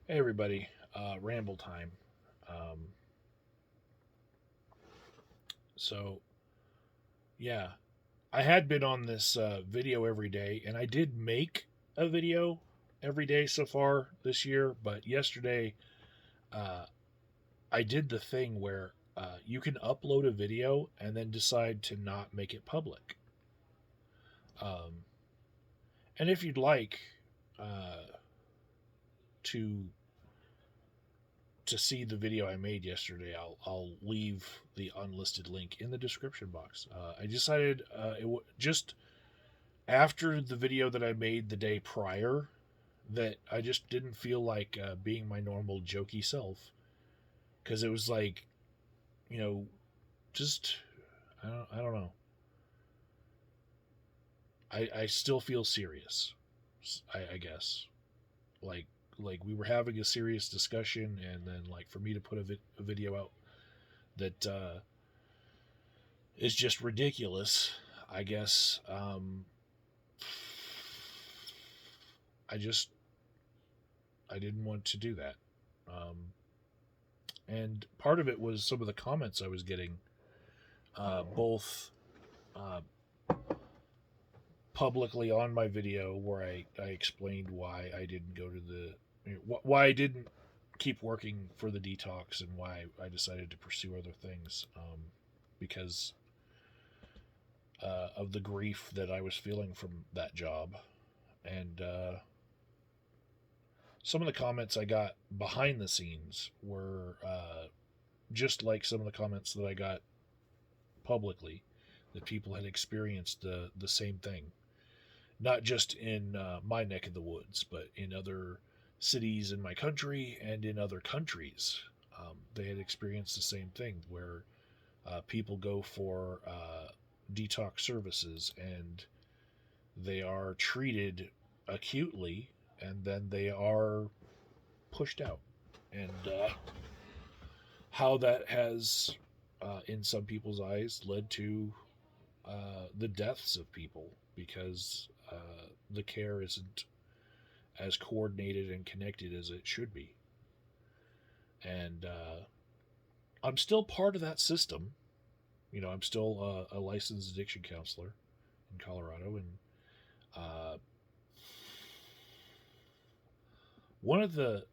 Hey everybody, Ramble time. Um, so yeah, I had been on this video every day, and I did make a video every day so far this year. But yesterday, uh, I did the thing where you can upload a video and then decide to not make it public. Um, and if you'd like uh, to see the video I made yesterday, I'll leave the unlisted link in the description box. I decided just after the video that I made the day prior that I just didn't feel like being my normal jokey self because it was like you know just I don't know. I still feel serious. I guess like we were having a serious discussion, and then like for me to put a video out that is just ridiculous. I guess I just I didn't want to do that, and part of it was some of the comments I was getting, both uh, publicly on my video where I explained why I didn't go to why I didn't keep working for the detox and why I decided to pursue other things, because of the grief that I was feeling from that job. And some of the comments I got behind the scenes were just like some of the comments that I got publicly, that people had experienced the same thing, not just in my neck of the woods, but in other cities in my country and in other countries. They had experienced the same thing where people go for detox services and they are treated acutely, and then they are pushed out. And how that has, in some people's eyes, led to the deaths of people because the care isn't as coordinated and connected as it should be. And I'm still part of that system. I'm still a licensed addiction counselor in Colorado, and uh, one of the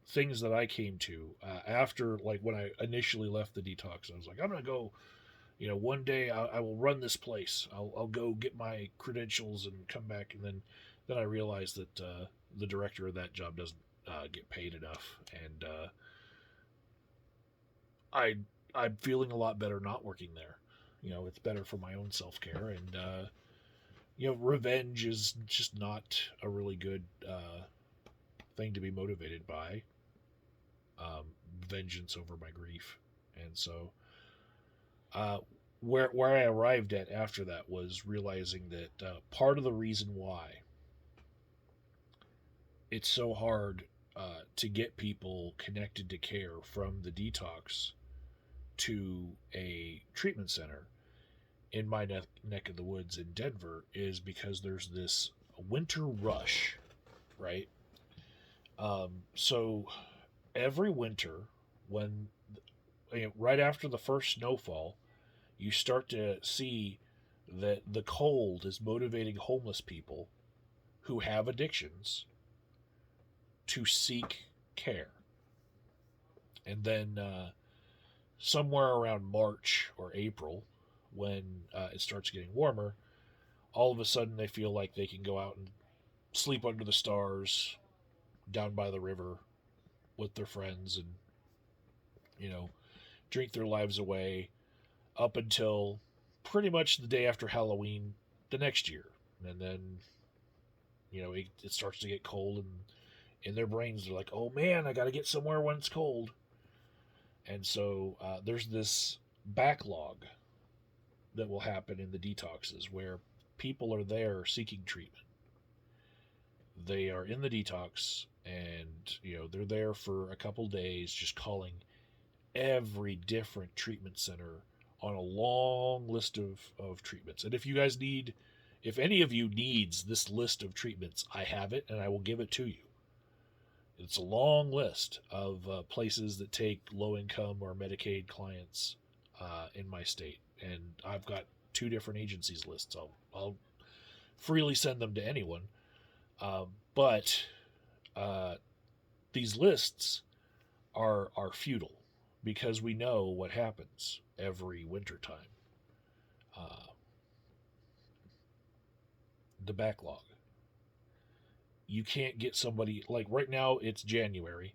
things that I came to after, like, when I initially left the detox, I was like, I'm gonna go. One day I will run this place. I'll go get my credentials and come back, and then I realized that the director of that job doesn't get paid enough, and I I'm feeling a lot better not working there. It's better for my own self care, and revenge is just not a really good thing to be motivated by. Um, Vengeance over my grief, and so uh, where I arrived at after that was realizing that part of the reason why it's so hard to get people connected to care from the detox to a treatment center in my neck of the woods in Denver is because there's this winter rush, right? So every winter, when right after the first snowfall, you start to see that the cold is motivating homeless people who have addictions to seek care. And then somewhere around March or April, when it starts getting warmer, all of a sudden they feel like they can go out and sleep under the stars down by the river with their friends and, you know, drink their lives away up until pretty much the day after Halloween the next year. And then, it starts to get cold, and in their brains they're like, oh man, I got to get somewhere when it's cold. And so there's this backlog that will happen in the detoxes where people are there seeking treatment. They are in the detox, and they're there for a couple days just calling every different treatment center on a long list of treatments. And if any of you needs this list of treatments, I have it and I will give it to you. It's a long list of places that take low income or Medicaid clients in my state, and I've got two different agencies lists. I'll freely send them to anyone, but uh, these lists are futile because we know what happens every wintertime. Uh, the backlog. You can't get somebody, like right now it's January.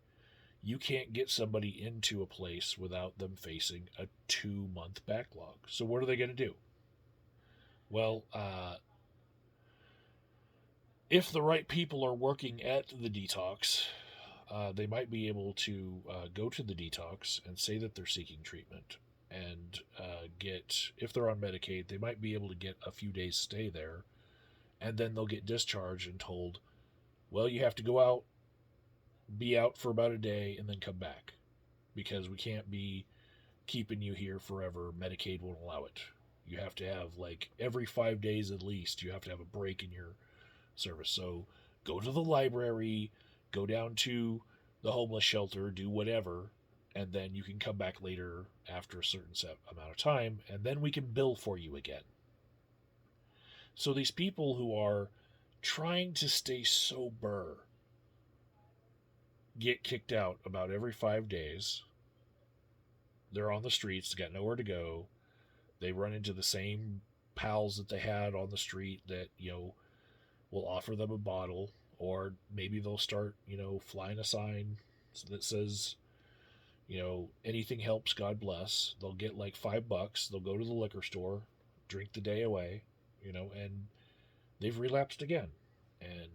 You can't get somebody into a place without them facing a 2 month backlog. So what are they going to do? Well, if the right people are working at the detox, they might be able to go to the detox and say that they're seeking treatment and get, if they're on Medicaid, they might be able to get a few days stay there, and then they'll get discharged and told, well, you have to go out, be out for about a day, and then come back because we can't be keeping you here forever. Medicaid won't allow it. You have to have, like, every 5 days at least, you have to have a break in your service. So go to the library, go down to the homeless shelter, do whatever, and then you can come back later after a certain set amount of time, and then we can bill for you again. So these people who are trying to stay sober get kicked out about every 5 days. They're on the streets, got nowhere to go. They run into the same pals that they had on the street that, will offer them a bottle, or maybe they'll start, flying a sign that says, anything helps, God bless. They'll get like $5. They'll go to the liquor store, drink the day away, and they've relapsed again. And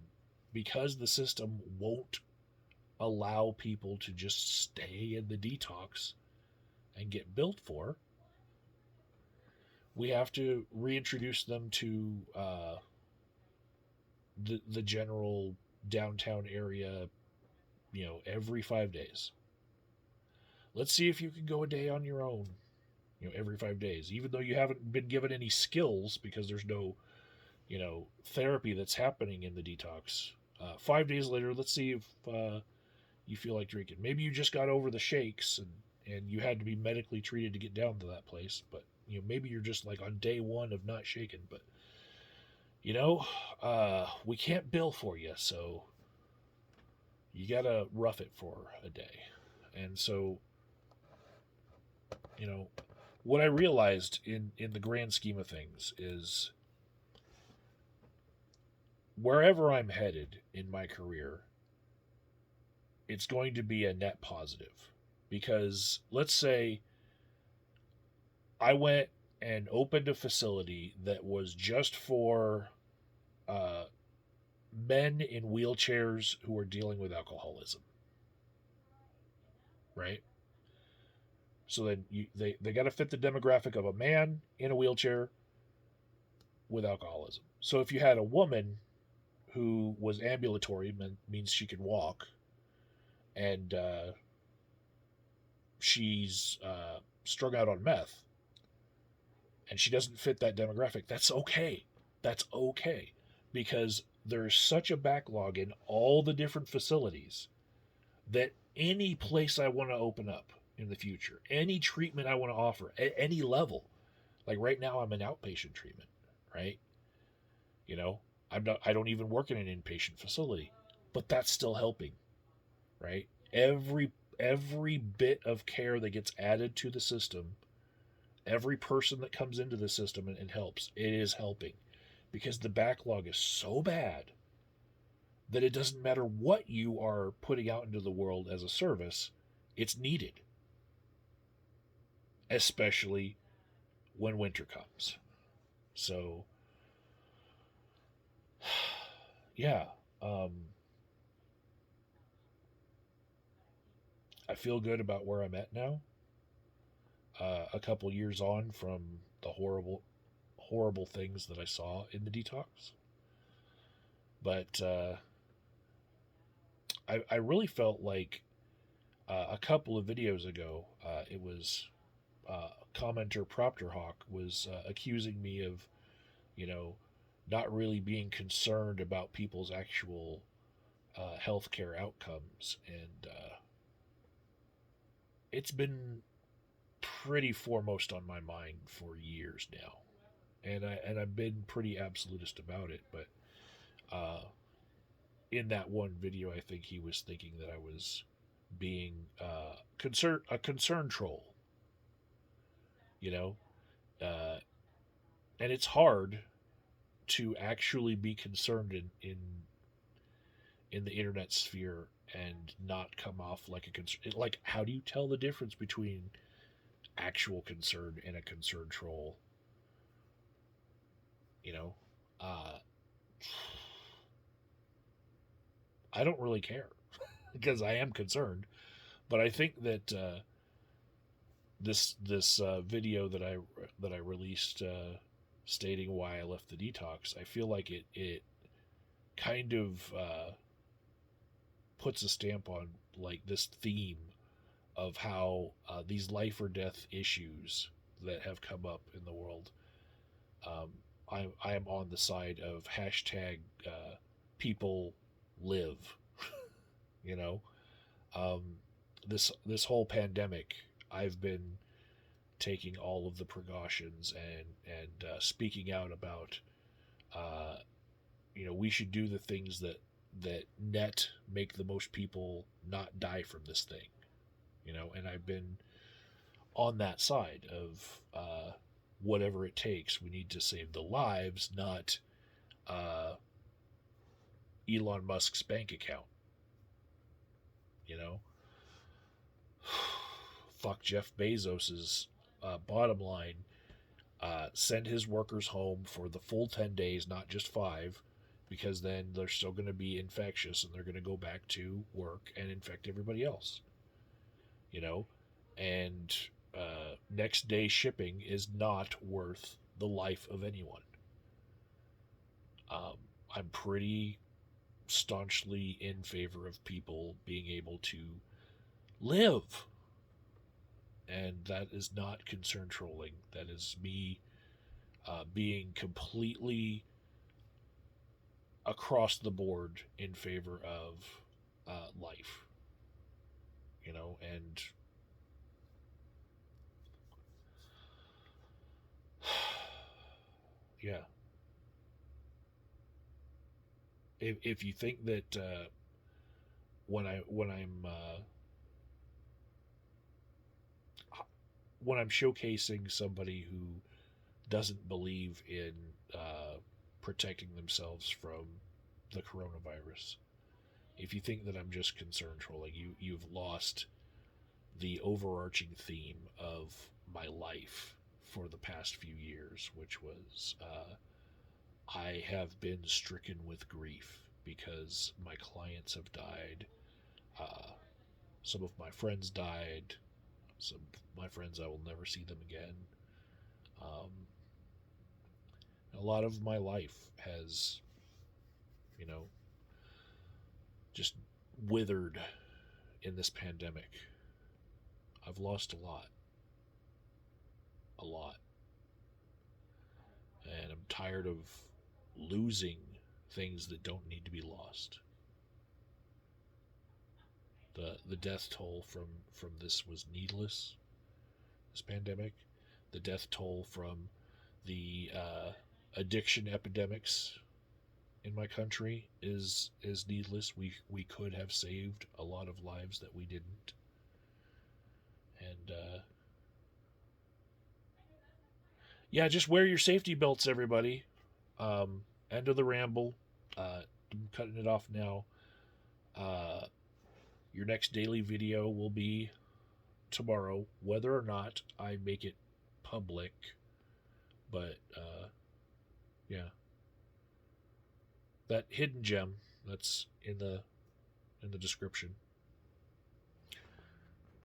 because the system won't allow people to just stay in the detox and get billed for, we have to reintroduce them to the general downtown area, every 5 days. Let's see if you can go a day on your own, every 5 days, even though you haven't been given any skills because there's no, therapy that's happening in the detox. 5 days later, let's see if you feel like drinking. Maybe you just got over the shakes and you had to be medically treated to get down to that place, but maybe you're just like on day one of not shaking, but we can't bill for you, so you gotta rough it for a day. And so, what I realized in the grand scheme of things is wherever I'm headed in my career, it's going to be a net positive. Because let's say I went and opened a facility that was just for uh, men in wheelchairs who are dealing with alcoholism, right? So then they got to fit the demographic of a man in a wheelchair with alcoholism. So if you had a woman who was ambulatory, means she can walk, and she's strung out on meth, and she doesn't fit that demographic, that's okay. That's okay. Because there's such a backlog in all the different facilities that any place I want to open up in the future, any treatment I want to offer at any level, like right now I'm in outpatient treatment, right? You know, I don't even work in an inpatient facility, but that's still helping, right? Every bit of care that gets added to the system, every person that comes into the system and helps, it is helping, because the backlog is so bad that it doesn't matter what you are putting out into the world as a service, it's needed, especially when winter comes. So, yeah, um, I feel good about where I'm at now. A couple years on from the horrible things that I saw in the detox, but I really felt like a couple of videos ago, it was commenter Propter Hawk was accusing me of, you know, not really being concerned about people's actual healthcare outcomes, and it's been pretty foremost on my mind for years now, and I've been pretty absolutist about it. But uh, in that one video, I think he was thinking that I was being a concern troll, you know, uh, and it's hard to actually be concerned in the internet sphere and not come off like a concern. Like, how do you tell the difference between actual concern and a concern troll? You know, uh, I don't really care because I am concerned. But I think that this video that I released stating why I left the detox, I feel like it kind of puts a stamp on like this theme of how these life or death issues that have come up in the world. Um, I am on the side of hashtag people live. You know, um, this whole pandemic, I've been taking all of the precautions and speaking out about uh, we should do the things that net make the most people not die from this thing. And I've been on that side of whatever it takes. We need to save the lives, not uh, Elon Musk's bank account. You know, fuck Jeff Bezos's bottom line. Send his workers home for the full 10 days, not just 5, because then they're still going to be infectious and they're going to go back to work and infect everybody else. You know, and next day shipping is not worth the life of anyone. Um, I'm pretty staunchly in favor of people being able to live. And that is not concern trolling. That is me being completely across the board in favor of life. And yeah, if you think that when I'm showcasing somebody who doesn't believe in protecting themselves from the coronavirus, if you think that I'm just concern trolling, you've lost the overarching theme of my life for the past few years, which was I have been stricken with grief because my clients have died. Uh, some of my friends died. Some of my friends, I will never see them again. Um, a lot of my life has, you know, just withered in this pandemic. I've lost a lot. A lot. And I'm tired of losing things that don't need to be lost. The death toll from this was needless. This pandemic, the death toll from the addiction epidemics in my country is needless. We could have saved a lot of lives that we didn't. And yeah, just wear your safety belts, everybody. End of the ramble. I'm cutting it off now. Uh, your next daily video will be tomorrow, whether or not I make it public. But yeah, that hidden gem that's in the description.